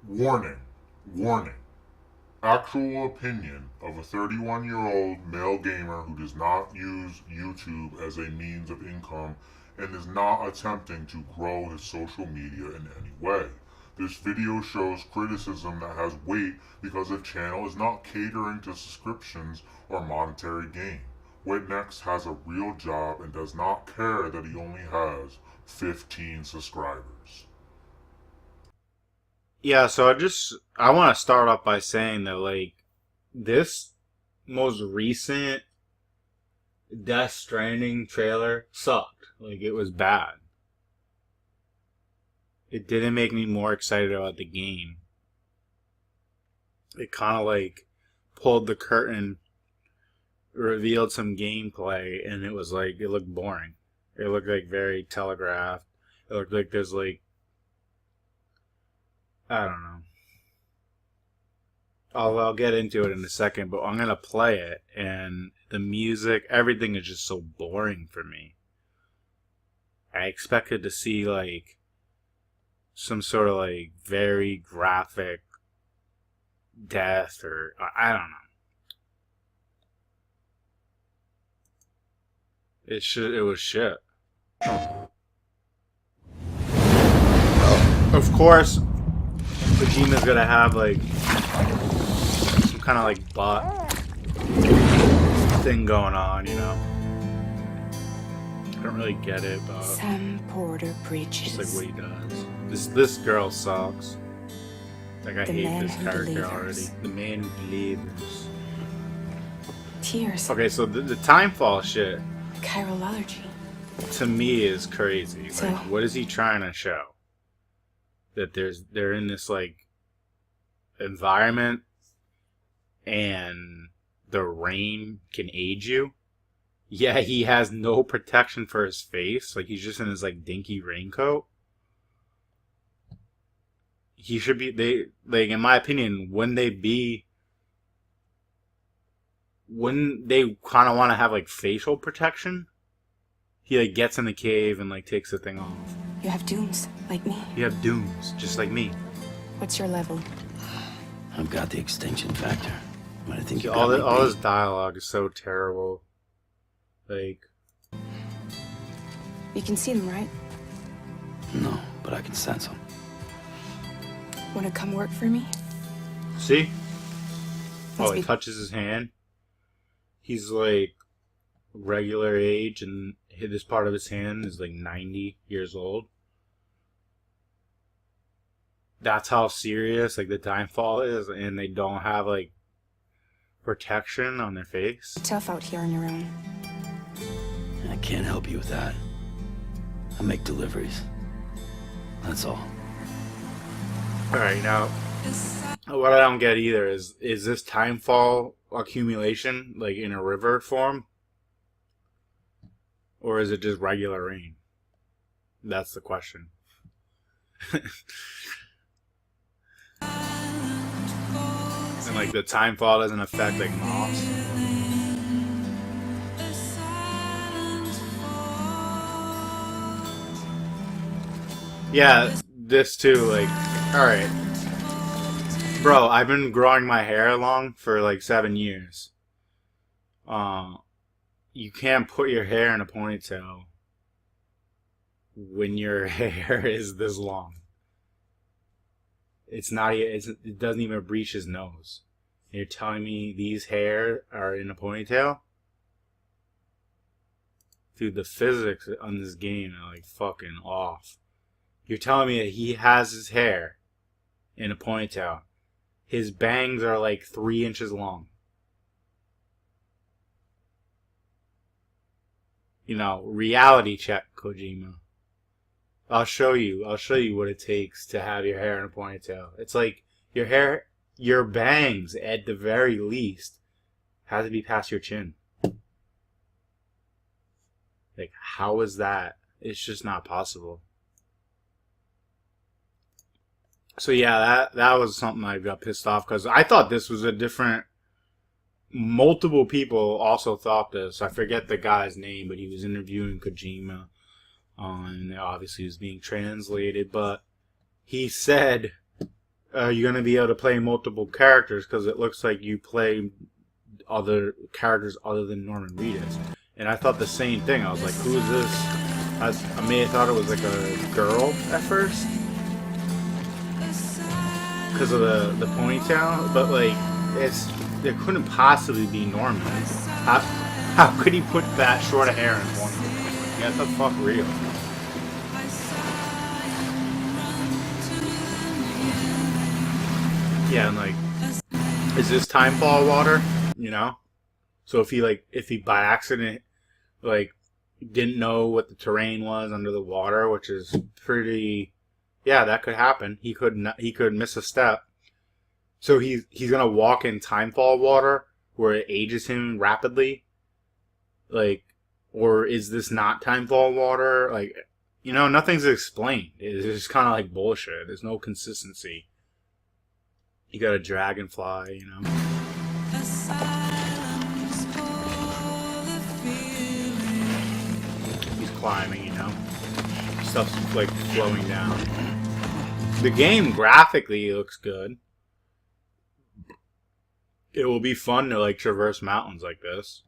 Warning, warning. Actual opinion of a 31-year-old male gamer who does not use YouTube as a means of income and is not attempting to grow his social media in any way. This video shows criticism that has weight because the channel is not catering to subscriptions or monetary gain. Witnext has a real job and does not care that he only has 15 subscribers. Yeah, so I want to start off by saying that like this most recent Death Stranding trailer sucked. Like it was bad. It didn't make me more excited about the game. It kind of like pulled the curtain, revealed some gameplay, and it was like it looked boring. It looked like very telegraphed. It looked like there's like I don't know. I'll get into it in a second, but I'm gonna play it, and the music, everything is just so boring for me. I expected to see like some sort of like very graphic death, or I don't know. It was shit. Of course, Kojima's gonna have like some kind of like bot thing going on, you know. I don't really get it, but Sam Porter preaches. just like what he does. This girl sucks. Like I The hate man this who character delivers. already. The man who delivers. Tears. Okay, so the timefall shit Chiral allergy. to me is crazy. So- Like, what is he trying to show? That they're in this like environment, and the rain can age you. Yeah, he has no protection for his face. Like he's just in his like dinky raincoat. He should be like in my opinion, wouldn't they kind of want to have like facial protection? He like gets in the cave and like takes the thing off. You have dooms, like me. You have dooms, just like me. What's your level? I've got the extinction factor, but I think you All got me his beat. dialogue is so terrible. Like, You can see them, right? No, but I can sense them. Wanna come work for me? see? Must Oh, he be- touches his hand. He's like regular age, and this part of his hand is like 90 years old. That's how serious like the timefall is, and they don't have like protection on their face. Tough out here on your own. I can't help you with that. I make deliveries. That's all. All right, now what I don't get either is this timefall accumulation like in a river form, or is it just regular rain? That's the question. And like the timefall doesn't affect like moss. Yeah, this too, like, alright. Bro, I've been growing my hair long for like 7 years. You can't put your hair in a ponytail when your hair is this long. It doesn't even reach his nose. You're telling me these hair are in a ponytail? Dude, the physics on this game are like fucking off. You're telling me that he has his hair in a ponytail. His bangs are like 3 inches long. You know, reality check, Kojima. I'll show you what it takes to have your hair in a ponytail. It's like your bangs at the very least has to be past your chin. Like, how is that? It's just not possible. So yeah, that was something I got pissed off because I thought this was a different. Multiple people also thought this. I forget the guy's name, but he was interviewing Kojima, and obviously it was being translated. But he said are you gonna be able to play multiple characters? Because it looks like you play other characters other than Norman Reedus. And I thought the same thing. I was like, who is this? I may have thought it was like a girl at first because of the ponytail, but like it couldn't possibly be Norman. How could he put that short of hair in one? Yeah, the fuck real. Yeah, and like, is this timefall water? You know? So if he by accident, like, didn't know what the terrain was under the water, which is pretty, yeah, that could happen. He could miss a step. So he's gonna walk in timefall water where it ages him rapidly, like, or is this not timefall water? Like, you know, nothing's explained. It's just kind of like bullshit. There's no consistency. You got a dragonfly, you know. He's climbing, you know. Stuff's like flowing down. The game graphically looks good. It will be fun to like traverse mountains like this.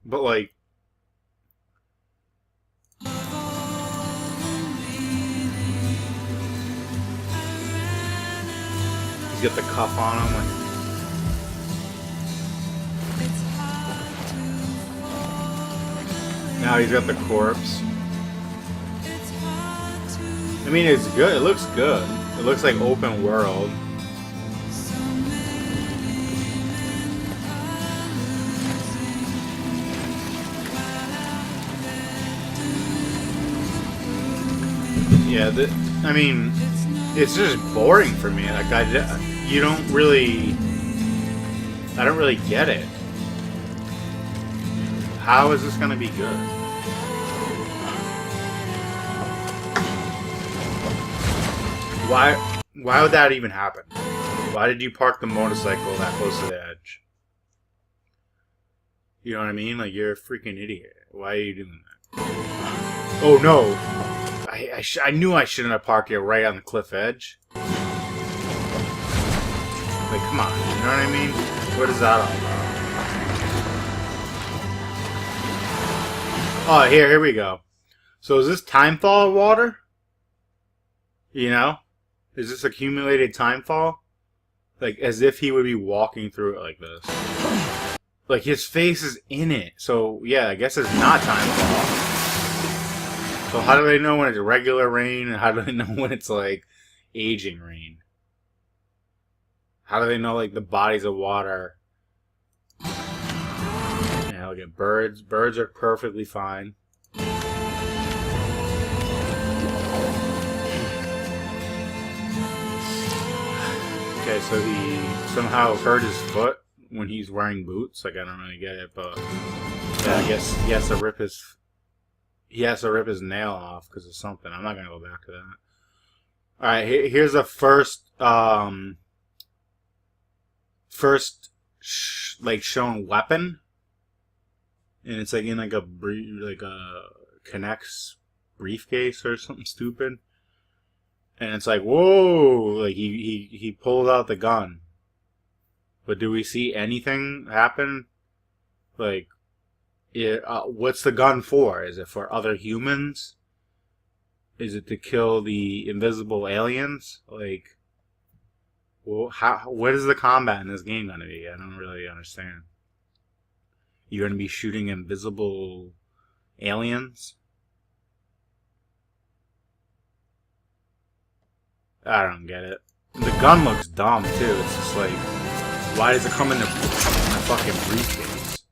But like, he's got the cuff on him. Like, now he's got the corpse. I mean, it's good. It looks good. It looks like open world. Yeah, I mean, it's just boring for me. Like, I don't really get it. How is this gonna be good? Why would that even happen? Why did you park the motorcycle that close to the edge? You know what I mean? Like, you're a freaking idiot. Why are you doing that? Oh no! I knew I shouldn't have parked it right on the cliff edge. Like, come on, you know what I mean? What is that all about? Oh, here we go. So is this timefall water? You know? Is this accumulated timefall? Like, as if he would be walking through it like this. Like, his face is in it. So, yeah, I guess it's not timefall. So how do they know when it's regular rain, and how do they know when it's, like, aging rain? How do they know, like, the bodies of water? Yeah, look at birds. Birds are perfectly fine. Okay, so he somehow hurt his foot when he's wearing boots. Like, I don't really get it, but yeah, I guess he has to rip his nail off because of something. I'm not gonna go back to that. All right, here's a first like shown weapon, and it's like in like a Connect's briefcase or something stupid. And it's like, whoa! Like he pulled out the gun, but do we see anything happen? Like, what's the gun for? Is it for other humans? Is it to kill the invisible aliens? Like, well, what is the combat in this game gonna be? I don't really understand. You're gonna be shooting invisible aliens? I don't get it. The gun looks dumb too. It's just like, why does it come in a fucking briefcase?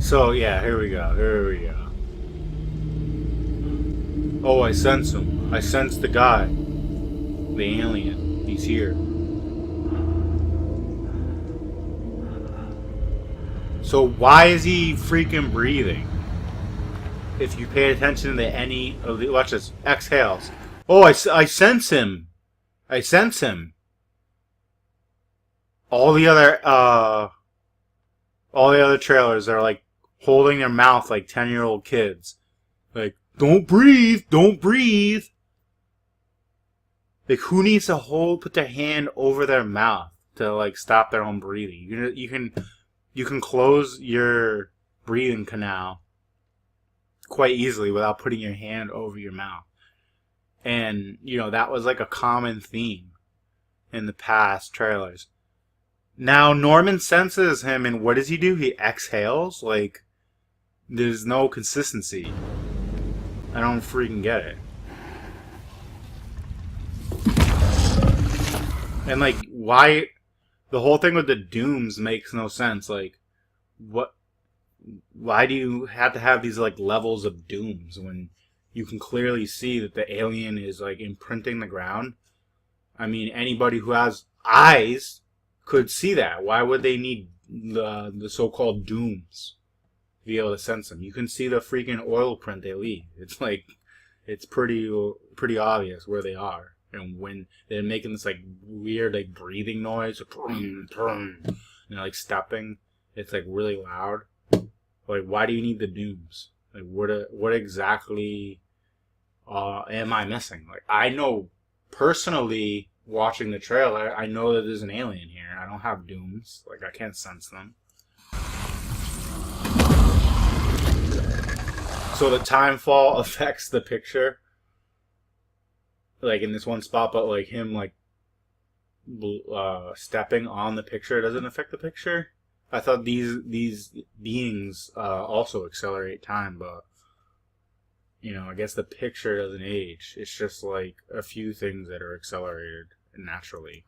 So yeah, here we go. Oh, I sense him. I sense the guy. The alien. He's here. So why is he freaking breathing? If you pay attention to any of the... Watch this. Exhales. Oh, I sense him. I sense him. all the other trailers are like holding their mouth like 10-year-old kids. Like, don't breathe, don't breathe. Like, who needs to put their hand over their mouth to like stop their own breathing? You can close your breathing canal quite easily without putting your hand over your mouth. And, you know, that was like a common theme in the past trailers. Now, Norman senses him, and what does he do? He exhales? Like, there's no consistency. I don't freaking get it. And, like, why... The whole thing with the dooms makes no sense. Like, what... Why do you have to have these, like, levels of dooms when you can clearly see that the alien is, like, imprinting the ground? I mean, anybody who has eyes could see that. Why would they need the so-called dooms to be able to sense them? You can see the freaking oil print they leave. It's like, it's pretty obvious where they are. And when they're making this like weird like breathing noise, and they're like stepping, it's like really loud. Like, why do you need the dooms? Like, what exactly am I missing? Like, I know personally, watching the trailer, I know that there's an alien here. I don't have dooms. Like, I can't sense them. So the time fall affects the picture. Like, in this one spot, but like him like stepping on the picture doesn't affect the picture. I thought these beings also accelerate time, but you know, I guess the picture doesn't age. It's just like a few things that are accelerated naturally.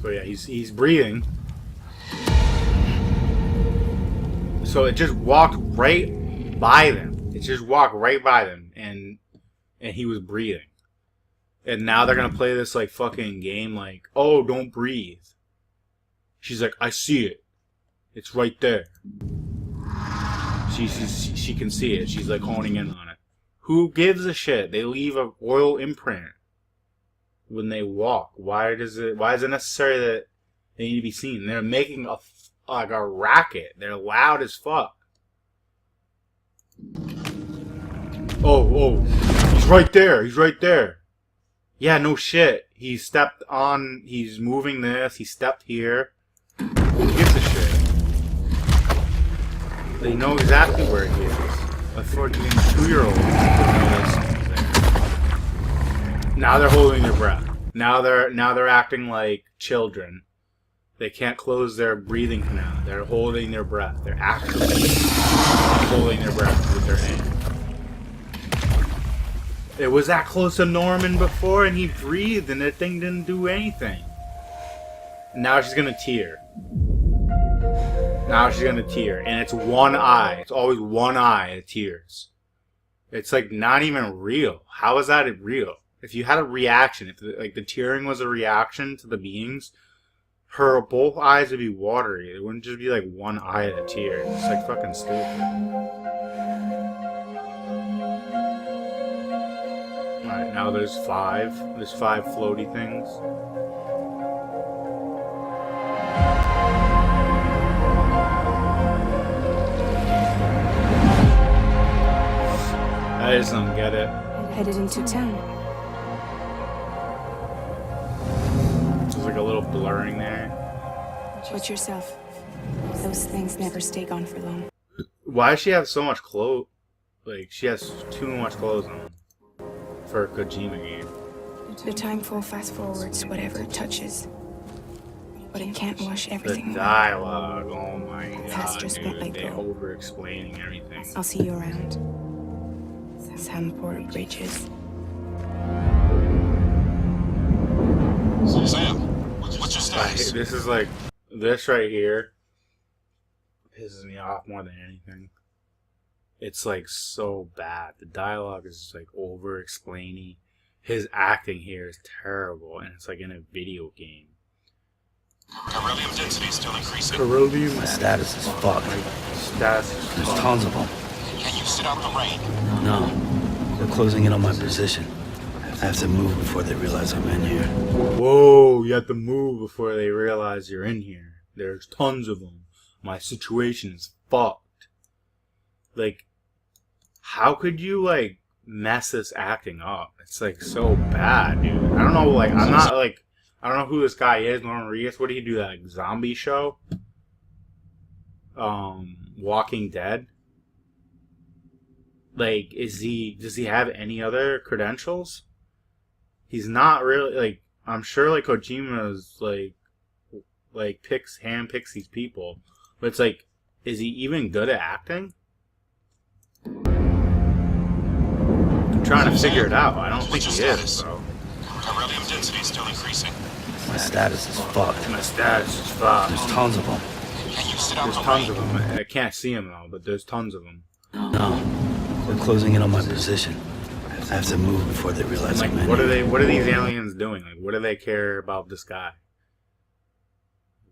So yeah, he's breathing. So it just walked right by them. It just walked right by them, and he was breathing. And now they're gonna play this like fucking game, like, oh, don't breathe. She's like, I see it. It's right there. She can see it. She's like honing in on it. Who gives a shit? They leave a oil imprint when they walk. Why is it necessary that they need to be seen? They're making a racket. They're loud as fuck. Oh, he's right there. He's right there. Yeah, no shit. He stepped on. He's moving this. He stepped here. Who gives a shit? They know exactly where he is. A 2-year-old. Now they're holding their breath. Now they're acting like children. They can't close their breathing canal. They're holding their breath. They're actually holding their breath with their hand. It was that close to Norman before, and he breathed, and the thing didn't do anything. And now she's gonna tear. Now she's gonna tear, and it's one eye. It's always one eye that tears. It's like not even real. How is that real? If you had a reaction, if the tearing was a reaction to the beings, her both eyes would be watery. It wouldn't just be like one eye that tears. It's like fucking stupid. Alright, now there's 5. There's 5 floaty things. I just don't get it. Headed into town. There's like a little blurring there. Watch yourself. Those things never stay gone for long. Why does she have so much clothes? Like, she has too much clothes on for a Kojima game. The time fall fast forwards whatever it touches. But it can't wash everything The away. dialogue, oh my Past god, just won't dude. let They're go. over-explaining everything. I'll see you around. Samport Bridges. Sam, what's your status? This is like, this right here pisses me off more than anything. It's like so bad. The dialogue is just like over-explaining. His acting here is terrible, and it's like in a video game. Beryllium density is still increasing. Beryllium My status is fucked. status is There's fucked. tons of them. Can you you sit out the rain? No. They're closing in on my position. I have to move before they realize I'm in here. Whoa, you have to move before they realize you're in here. There's tons of them. My situation is fucked. Like, how could you, like, mess this acting up? It's, like, so bad, dude. I don't know, like, I'm not, like, I don't know who this guy is, Norman Reedus. What did he do, that, like, zombie show? Walking Dead? Like, does he have any other credentials? He's not really, like, I'm sure, like, Kojima's, like, handpicks these people. But it's like, is he even good at acting? I'm trying to figure it out. I don't think he is, bro. Beryllium density is still increasing. My status is fucked. My status is fucked. There's tons of them. Can you sit out There's the tons rain? of them. I can't see them though, but there's tons of them. No. They're closing in on my position. I have to move before they realize Like, I'm in what are here. they? What are these aliens doing? Like, what do they care about this guy?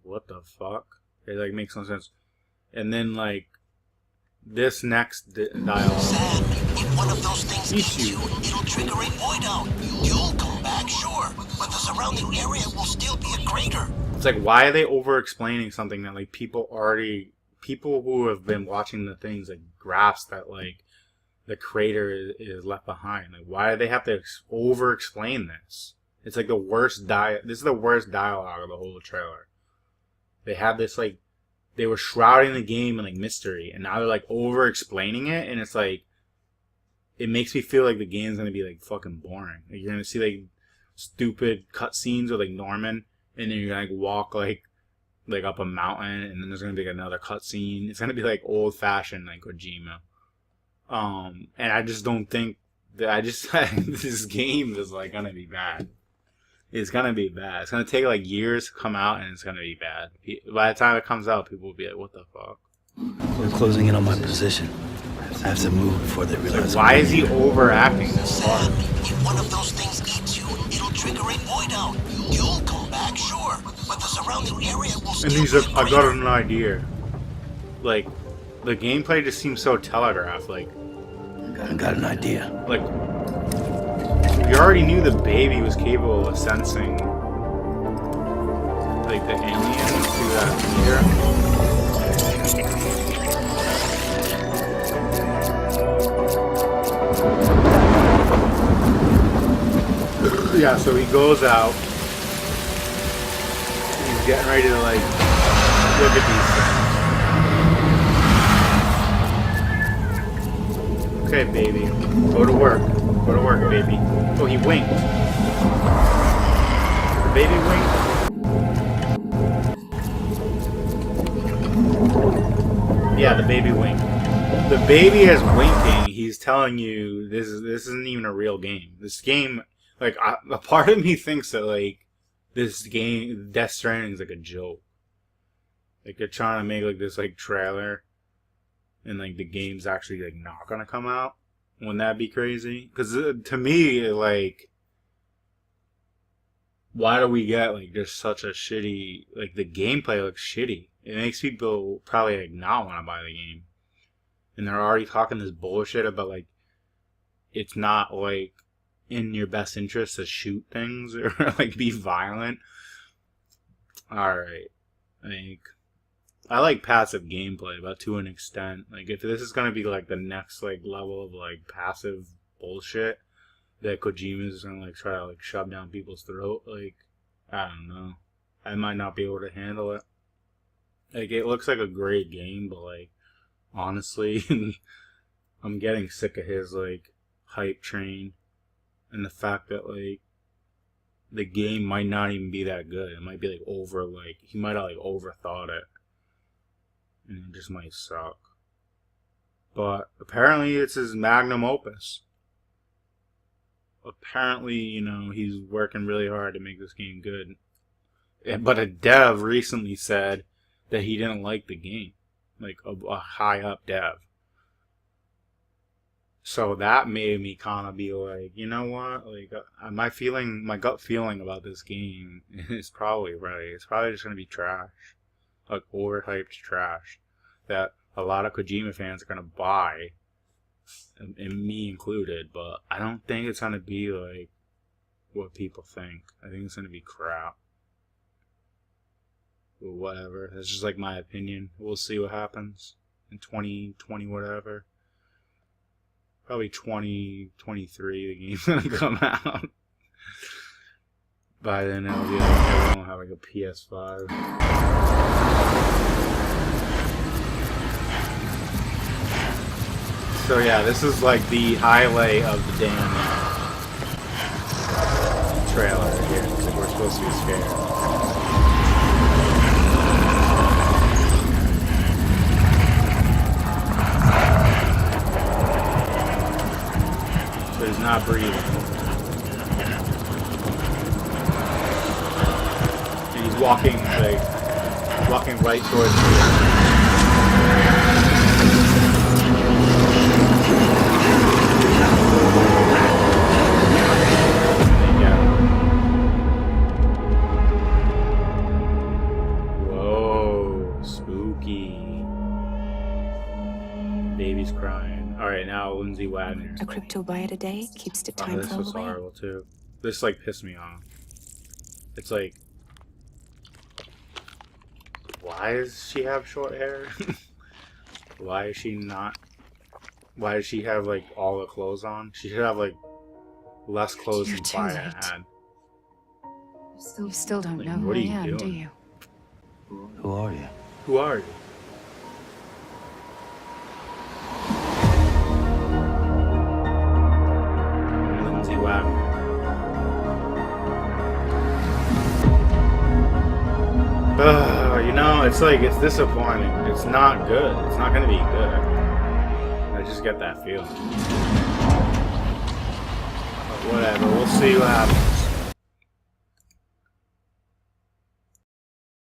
What the fuck? It like makes no sense. And then like this next dialogue. Sam, if one of those things Eats eats you. you, it'll trigger a void out. You'll come back, sure, but the surrounding area will still be a crater. It's like, why are they over-explaining something that like people who have been watching the things like grasp that like the crater is left behind. Like, why do they have to over-explain this? It's like the worst This is the worst dialogue of the whole trailer. They had this like, they were shrouding the game in like mystery, and now they're like over-explaining it, and it's like, it makes me feel like the game's gonna be like fucking boring. Like, you're gonna see like stupid cutscenes with like Norman, and then you're gonna like walk like up a mountain, and then there's gonna be like, another cutscene. It's gonna be like old-fashioned like Kojima. And I just don't think that this game is like gonna be bad. It's gonna be bad. It's gonna take like years to come out, and it's gonna be bad. By the time it comes out, people will be like, "What the fuck?" They're closing in on my position. I have to move before they Like, realize why I'm is in he here. overacting this Sam, hard? if one of those things eats you, it'll trigger a void out. You'll come back, sure, but the surrounding area will still And he's be like, a "I got crater. an idea." Like, the gameplay just seems so telegraphed. Like, I got an idea. we already knew the baby was capable of sensing, like, the aliens through that meter. Yeah, so he goes out. He's getting ready to, like, look at these things. Okay, baby. Go to work. Go to work, baby. Oh, he winked. The baby winked? Yeah, the baby winked. The baby is winking. He's telling you this isn't even a real game. This game, like, a part of me thinks that, like, this game, Death Stranding, is like a joke. Like, they're trying to make, like, this, like, trailer, and, like, the game's actually, like, not gonna come out. Wouldn't that be crazy? Because to me, like, why do we get, like, just such a shitty, like, the gameplay looks shitty. It makes people probably, like, not want to buy the game. And they're already talking this bullshit about, like, it's not, like, in your best interest to shoot things or, like, be violent. Alright. Like, I like passive gameplay, but to an extent. Like, if this is gonna be, like, the next, like, level of, like, passive bullshit that Kojima's gonna, like, try to, like, shove down people's throat, like, I don't know. I might not be able to handle it. Like, it looks like a great game, but, like, honestly, I'm getting sick of his, like, hype train. And the fact that, like, the game might not even be that good. It might be, like, he might have, like, overthought it. And it just might suck. But apparently it's his magnum opus. Apparently, you know, he's working really hard to make this game good. But a dev recently said that he didn't like the game. Like, a high up dev. So that made me kind of be like, you know what? Like, my gut feeling about this game is probably right. It's probably just going to be trash. Like, overhyped trash. That a lot of Kojima fans are going to buy and me included, but I don't think it's gonna be like what people think. I think it's gonna be crap. But whatever. That's just like my opinion. We'll see what happens in 2020, whatever. Probably 2023 the game's gonna come out. By then it'll be like everyone will have like a PS5. So yeah, this is like the highlight of the damn trailer here. It's like we're supposed to be scared. So he's not breathing. And he's walking right towards me. Baby's crying. Alright, now Lindsay Wagner. A cryptobite a day keeps the time This flow was away. horrible too. This like pissed me off. It's like, why does she have short hair? Why is she not? Why does she have like all the clothes on? She should have like less clothes You're than too Fire late. had. You still don't know who What I are you am, do doing? you? Who are you? Who are you? Lindsay Wagner. You know, it's like, it's disappointing. It's not good. It's not gonna be good. I just get that feeling. But whatever, we'll see what happens.